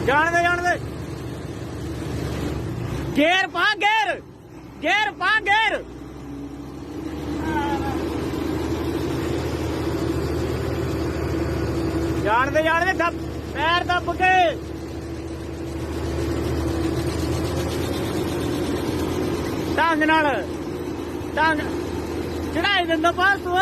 ਜਾਣ ਦੇ ਗੇਰ ਪਾ ਗੇਰ ਜਾਣ ਦੇ ਦੱਬ ਪੈਰ ਦੱਬ ਕੇ ਢੰਗ ਨਾਲ ਚੜਾਈ ਦਿੰਦਾ ਪਾਸ ਤੂੰ